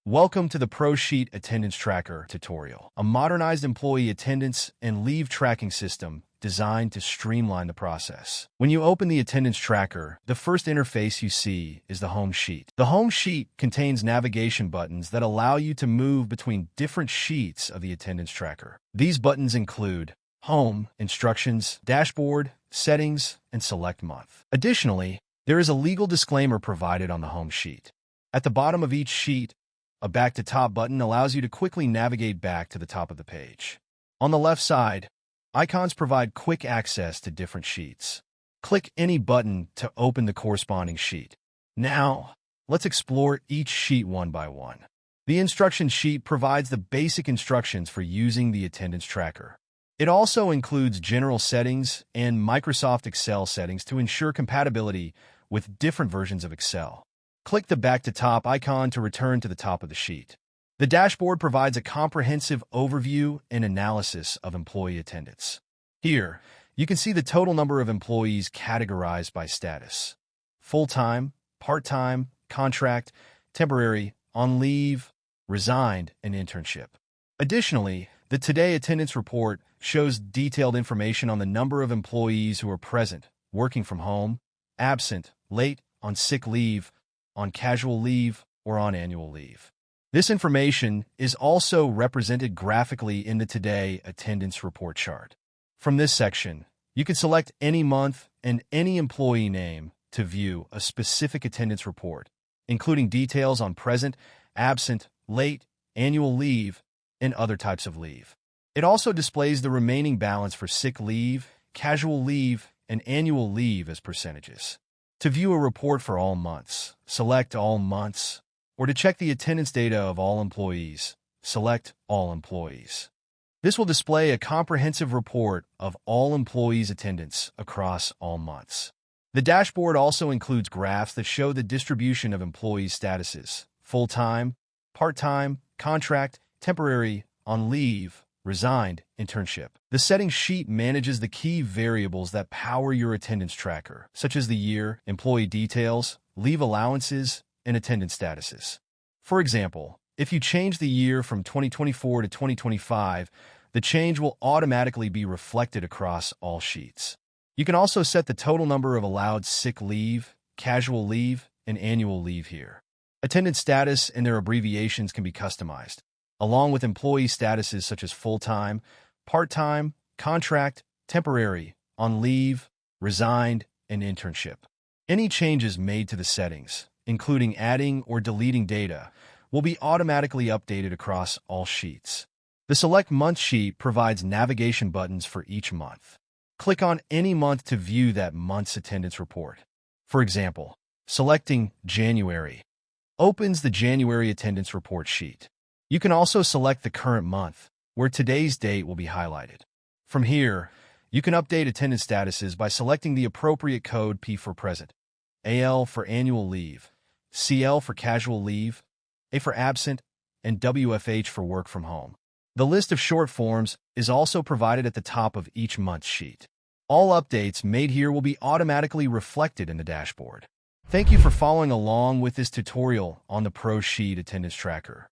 Welcome to the ProSheet Attendance Tracker tutorial, a modernized employee attendance and leave tracking system designed to streamline the process. When you open the attendance tracker, the first interface you see is the home sheet. The home sheet contains navigation buttons that allow you to move between different sheets of the attendance tracker. These buttons include Home, Instructions, Dashboard, Settings, and Select Month. Additionally, there is a legal disclaimer provided on the home sheet. At the bottom of each sheet, a back-to-top button allows you to quickly navigate back to the top of the page. On the left side, icons provide quick access to different sheets. Click any button to open the corresponding sheet. Now, let's explore each sheet one by one. The instruction sheet provides the basic instructions for using the attendance tracker. It also includes general settings and Microsoft Excel settings to ensure compatibility with different versions of Excel. Click the back-to-top icon to return to the top of the sheet. The dashboard provides a comprehensive overview and analysis of employee attendance. Here, you can see the total number of employees categorized by status: full-time, part-time, contract, temporary, on leave, resigned, and internship. Additionally, the Today Attendance Report shows detailed information on the number of employees who are present, working from home, absent, late, on sick leave, on casual leave, or on annual leave. This information is also represented graphically in the Today Attendance Report chart. From this section, you can select any month and any employee name to view a specific attendance report, including details on present, absent, late, annual leave, and other types of leave. It also displays the remaining balance for sick leave, casual leave, and annual leave as percentages. To view a report for all months, select All Months, or to check the attendance data of all employees, select All Employees. This will display a comprehensive report of all employees' attendance across all months. The dashboard also includes graphs that show the distribution of employees' statuses: full-time, part-time, contract, temporary, on leave, resigned, internship. The settings sheet manages the key variables that power your attendance tracker, such as the year, employee details, leave allowances, and attendance statuses. For example, if you change the year from 2024 to 2025, the change will automatically be reflected across all sheets. You can also set the total number of allowed sick leave, casual leave, and annual leave here. Attendance status and their abbreviations can be customized, along with employee statuses such as full-time, part-time, contract, temporary, on leave, resigned, and internship. Any changes made to the settings, including adding or deleting data, will be automatically updated across all sheets. The Select Month sheet provides navigation buttons for each month. Click on any month to view that month's attendance report. For example, selecting January opens the January attendance report sheet. You can also select the current month, where today's date will be highlighted. From here, you can update attendance statuses by selecting the appropriate code: P for present, AL for annual leave, CL for casual leave, A for absent, and WFH for work from home. The list of short forms is also provided at the top of each month's sheet. All updates made here will be automatically reflected in the dashboard. Thank you for following along with this tutorial on the ProSheet Attendance Tracker.